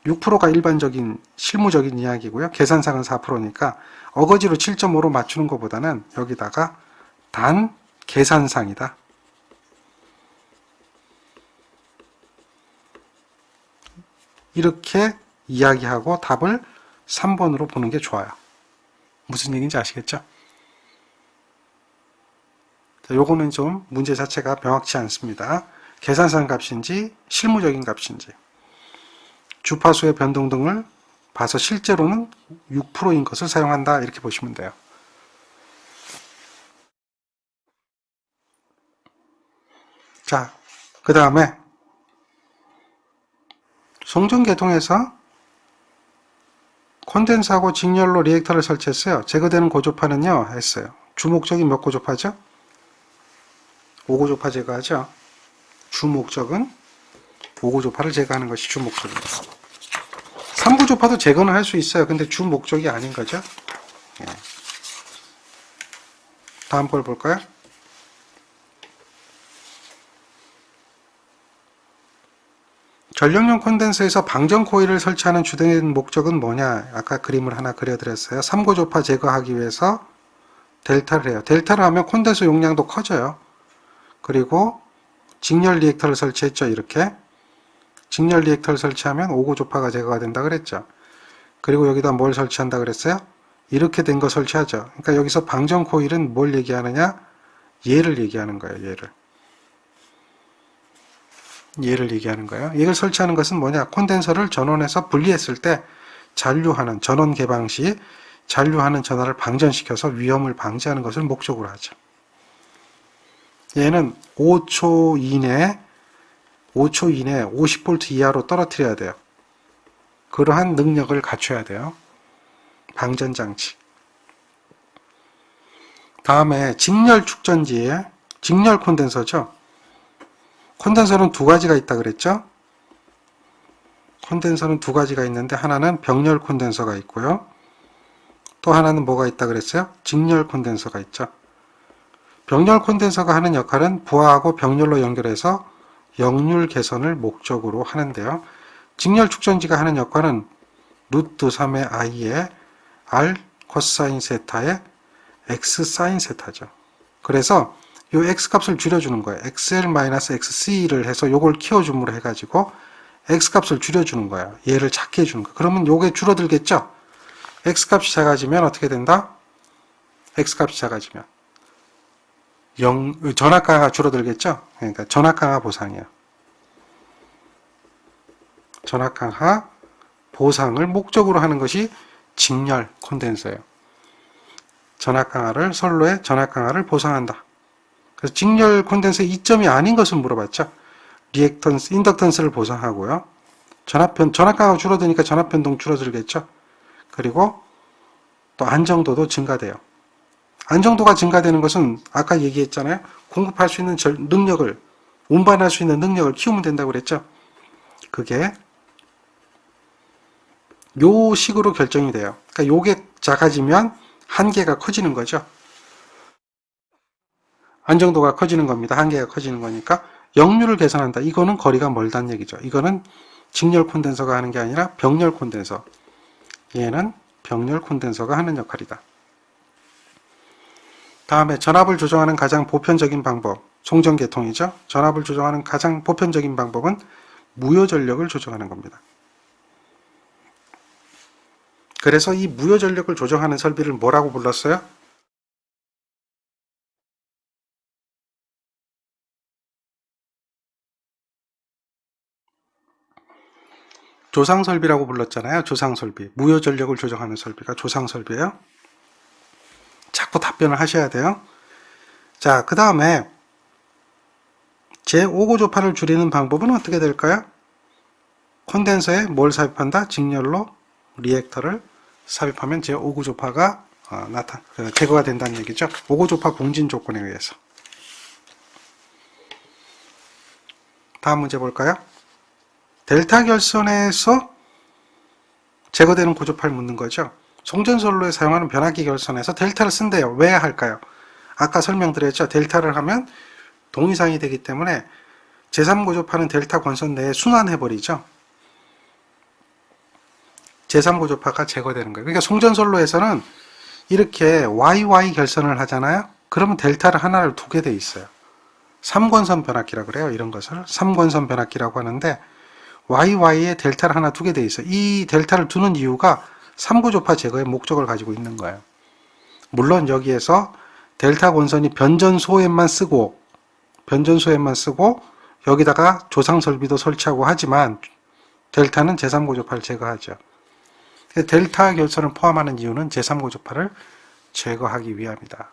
6%가 일반적인 실무적인 이야기고요. 계산상은 4%니까 어거지로 7.5로 맞추는 것보다는 여기다가 단 계산상이다. 이렇게 이야기하고 답을 3번으로 보는 게 좋아요. 무슨 얘기인지 아시겠죠? 자, 요거는 좀 문제 자체가 명확치 않습니다. 계산상 값인지 실무적인 값인지 주파수의 변동 등을 봐서 실제로는 6%인 것을 사용한다 이렇게 보시면 돼요. 자, 그 다음에 송전계통에서 콘덴서하고 직렬로 리액터를 설치했어요. 제거되는 고조파는요 했어요. 주목적인 몇 고조파죠? 5고조파 제거하죠. 주목적은 5고조파를 제거하는 것이 주목적입니다. 3고조파도 제거는 할 수 있어요. 근데 주목적이 아닌 거죠. 예. 다음 걸 볼까요? 전력용 콘덴서에서 방전 코일을 설치하는 주된 목적은 뭐냐? 아까 그림을 하나 그려드렸어요. 3고조파 제거하기 위해서 델타를 해요. 델타를 하면 콘덴서 용량도 커져요. 그리고 직렬 리액터를 설치했죠. 이렇게 직렬 리액터를 설치하면 5고조파가 제거가 된다 그랬죠. 그리고 여기다 뭘 설치한다 그랬어요? 이렇게 된 거 설치하죠. 그러니까 여기서 방전 코일은 뭘 얘기하느냐? 얘를 얘기하는 거예요. 얘를 얘기하는 거예요. 이걸 설치하는 것은 뭐냐? 콘덴서를 전원에서 분리했을 때 잔류하는 전원 개방 시 잔류하는 전하를 방전시켜서 위험을 방지하는 것을 목적으로 하죠. 얘는 5초 이내 50V 이하로 떨어뜨려야 돼요. 그러한 능력을 갖춰야 돼요. 방전장치. 다음에 직렬 축전지에 직렬 콘덴서죠. 콘덴서는 두 가지가 있다 그랬죠. 콘덴서는 두 가지가 있는데 하나는 병렬 콘덴서가 있고요. 또 하나는 뭐가 있다 그랬어요? 직렬 콘덴서가 있죠. 병렬 콘덴서가 하는 역할은 부하하고 병렬로 연결해서 역률 개선을 목적으로 하는데요. 직렬 축전지가 하는 역할은 루트 3의 i에 r 코사인 세타의 x 사인 세타죠. 그래서 이 x 값을 줄여주는 거예요. xl-xc를 해서 요걸 키워줌으로 해가지고 x 값을 줄여주는 거예요. 얘를 작게 해주는 거예요. 그러면 요게 줄어들겠죠? x 값이 작아지면 어떻게 된다? x 값이 작아지면 전압강화가 줄어들겠죠? 그러니까 전압강화 보상이에요. 전압강화 보상을 목적으로 하는 것이 직렬 콘덴서예요. 전압강화를 선로에 전압강화를 보상한다. 그래서 직렬 콘덴서의 이점이 아닌 것을 물어봤죠. 리액턴스, 인덕턴스를 보상하고요. 전압강화가 줄어드니까 전압변동 줄어들겠죠. 그리고 또 안정도도 증가돼요. 안정도가 증가되는 것은 아까 얘기했잖아요. 공급할 수 있는 능력을, 운반할 수 있는 능력을 키우면 된다고 그랬죠. 그게 요 식으로 결정이 돼요. 그러니까 요게 작아지면 한계가 커지는 거죠. 안정도가 커지는 겁니다. 한계가 커지는 거니까 역률을 개선한다. 이거는 거리가 멀다는 얘기죠. 이거는 직렬 콘덴서가 하는 게 아니라 병렬 콘덴서. 얘는 병렬 콘덴서가 하는 역할이다. 다음에 전압을 조정하는 가장 보편적인 방법, 송전계통이죠. 전압을 조정하는 가장 보편적인 방법은 무효전력을 조정하는 겁니다. 그래서 이 무효전력을 조정하는 설비를 뭐라고 불렀어요? 조상설비라고 불렀잖아요. 조상설비. 무효전력을 조정하는 설비가 조상설비예요. 자꾸 답변을 하셔야 돼요. 자, 그 다음에 제5구조파를 줄이는 방법은 어떻게 될까요? 콘덴서에 뭘 삽입한다? 직렬로 리액터를 삽입하면 제5구조파가 제거가 된다는 얘기죠. 5구조파 공진 조건에 의해서. 다음 문제 볼까요? 델타 결선에서 제거되는 구조파를 묻는 거죠. 송전선로에 사용하는 변압기 결선에서 델타를 쓴대요. 왜 할까요? 아까 설명드렸죠. 델타를 하면 동이상이 되기 때문에 제3구조파는 델타 권선 내에 순환해버리죠. 제3구조파가 제거되는 거예요. 그러니까 송전선로에서는 이렇게 YY 결선을 하잖아요. 그러면 델타를 하나를 두게 돼 있어요. 3권선 변압기라고 그래요. 이런 것을 3권선 변압기라고 하는데 YY에 델타를 하나 두게 돼 있어요. 이 델타를 두는 이유가 3구조파 제거의 목적을 가지고 있는 거예요. 물론 여기에서 델타 권선이 변전소에만 쓰고 여기다가 조상설비도 설치하고 하지만 델타는 제3구조파를 제거하죠. 델타 결선을 포함하는 이유는 제3구조파를 제거하기 위함이다.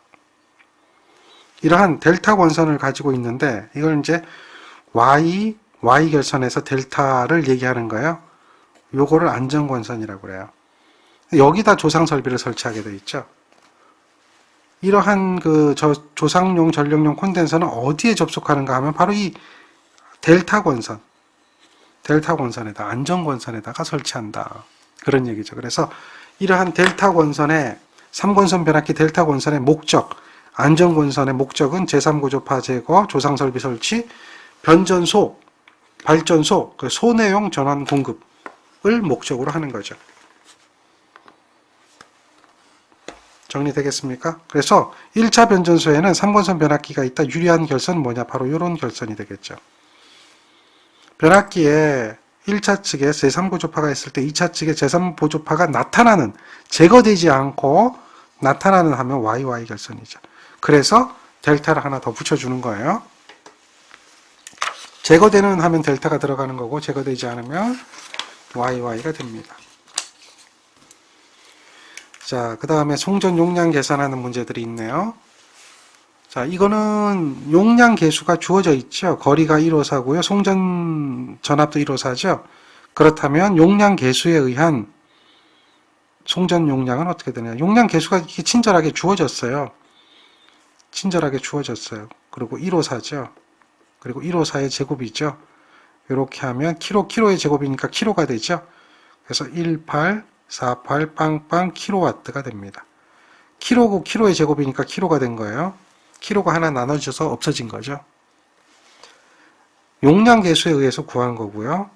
이러한 델타 권선을 가지고 있는데 이걸 이제 Y 결선에서 델타를 얘기하는 거예요. 요거를 안전권선이라고 그래요. 여기다 조상설비를 설치하게 되어 있죠. 이러한 조상용 전력용 콘덴서는 어디에 접속하는가 하면 바로 이 델타 권선에다 안전권선에다가 설치한다. 그런 얘기죠. 그래서 이러한 델타 권선의 3권선 변압기 델타 권선의 목적, 안전권선의 목적은 제3구조파 제거, 조상설비 설치, 변전소, 발전소, 소내용 전원 공급을 목적으로 하는 거죠. 정리되겠습니까? 그래서 1차 변전소에는 3권선 변압기가 있다. 유리한 결선은 뭐냐? 바로 이런 결선이 되겠죠. 변압기에 1차 측에 제3구조파가 있을 때 2차 측에 제3구조파가 제거되지 않고 나타나는 하면 YY 결선이죠. 그래서 델타를 하나 더 붙여주는 거예요. 제거되는 하면 델타가 들어가는 거고 제거되지 않으면 YY가 됩니다. 자, 그 다음에 송전 용량 계산하는 문제들이 있네요. 자, 이거는 용량 계수가 주어져 있죠. 거리가 1호사고요. 송전 전압도 1호사죠. 그렇다면 용량 계수에 의한 송전 용량은 어떻게 되냐. 용량 계수가 이렇게 친절하게 주어졌어요. 그리고 1호사죠. 그리고 1호사의 제곱이죠. 이렇게 하면 킬로의 제곱이니까 킬로가 되죠. 그래서 1848 빵빵 킬로와트가 됩니다. 킬로고 킬로의 제곱이니까 킬로가 된 거예요. 킬로가 하나 나눠져서 없어진 거죠. 용량 계수에 의해서 구한 거고요.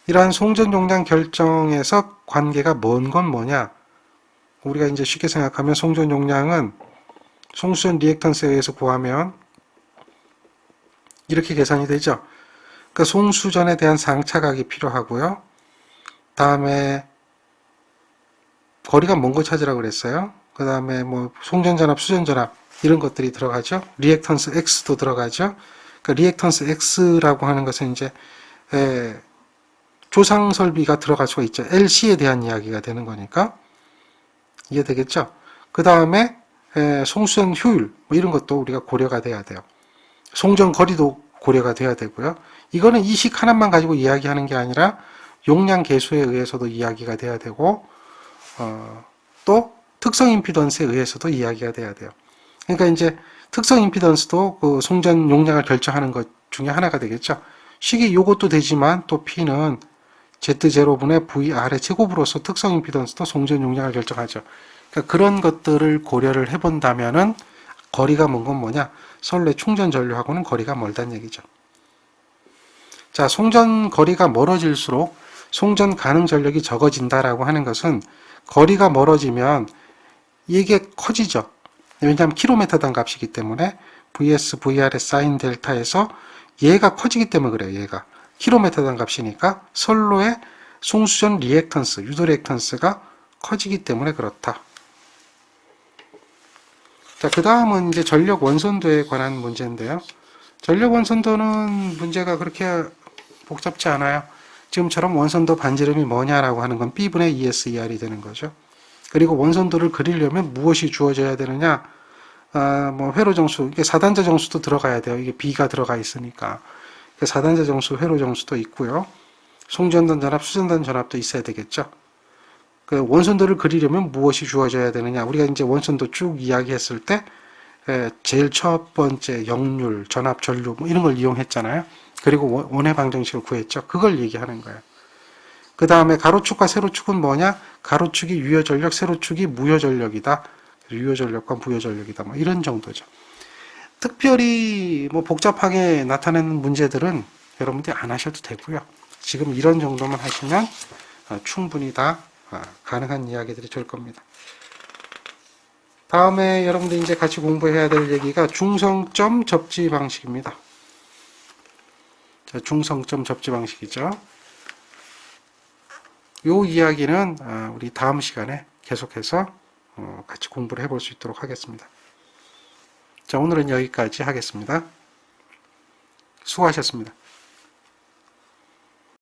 이러한 송전 용량 결정에서 관계가 먼 건 뭐냐? 우리가 이제 쉽게 생각하면 송전 용량은 송수전 리액턴스에 의해서 구하면 이렇게 계산이 되죠. 그러니까 송수전에 대한 상차각이 필요하고요. 다음에 거리가 먼 거 찾으라고 그랬어요. 그 다음에 뭐 송전전압, 수전전압 이런 것들이 들어가죠. 리액턴스 X도 들어가죠. 그러니까 리액턴스 X라고 하는 것은 이제 조상 설비가 들어갈 수가 있죠. LC에 대한 이야기가 되는 거니까 이해되겠죠. 그 다음에 송수전 효율 뭐 이런 것도 우리가 고려가 돼야 돼요. 송전 거리도 고려가 돼야 되고요. 이거는 이식 하나만 가지고 이야기하는 게 아니라 용량 계수에 의해서도 이야기가 돼야 되고 또 특성 임피던스에 의해서도 이야기가 돼야 돼요. 그러니까 이제 특성 임피던스도 그 송전 용량을 결정하는 것 중에 하나가 되겠죠. 식이 요것도 되지만 또 P는 Z0분의 VR의 제곱으로서 특성 임피던스도 송전 용량을 결정하죠. 그러니까 그런 것들을 고려를 해본다면은 거리가 먼 건 뭐냐? 선로의 충전 전류하고는 거리가 멀다는 얘기죠. 자, 송전 거리가 멀어질수록 송전 가능 전력이 적어진다라고 하는 것은 거리가 멀어지면 이게 커지죠. 왜냐하면 킬로미터당 값이기 때문에 VS, VR의 사인 델타에서 얘가 커지기 때문에 그래요. 얘가 킬로미터당 값이니까 선로의 송수전 리액턴스, 유도 리액턴스가 커지기 때문에 그렇다. 자, 그 다음은 이제 전력 원선도에 관한 문제인데요. 전력 원선도는 문제가 그렇게 복잡지 않아요. 지금처럼 원선도 반지름이 뭐냐라고 하는 건 B분의 ESER이 되는 거죠. 그리고 원선도를 그리려면 무엇이 주어져야 되느냐? 뭐 회로 정수, 이게 4단자 정수도 들어가야 돼요. 이게 B가 들어가 있으니까. 4단자 정수, 회로 정수도 있고요. 송전단 전압, 수전단 전압도 있어야 되겠죠. 그 원선도를 그리려면 무엇이 주어져야 되느냐? 우리가 이제 원선도 쭉 이야기했을 때 제일 첫 번째 역률, 전압, 전류 뭐 이런 걸 이용했잖아요. 그리고 원의 방정식을 구했죠. 그걸 얘기하는 거예요. 그 다음에 가로축과 세로축은 뭐냐? 가로축이 유효전력, 세로축이 무효전력이다. 유효전력과 무효전력이다. 뭐 이런 정도죠. 특별히 뭐 복잡하게 나타내는 문제들은 여러분들이 안 하셔도 되고요. 지금 이런 정도만 하시면 충분히 다 가능한 이야기들이 될 겁니다. 다음에 여러분들 이제 같이 공부해야 될 얘기가 중성점 접지 방식입니다. 자, 중성점 접지 방식이죠. 요 이야기는 우리 다음 시간에 계속해서 같이 공부를 해볼 수 있도록 하겠습니다. 자, 오늘은 여기까지 하겠습니다. 수고하셨습니다.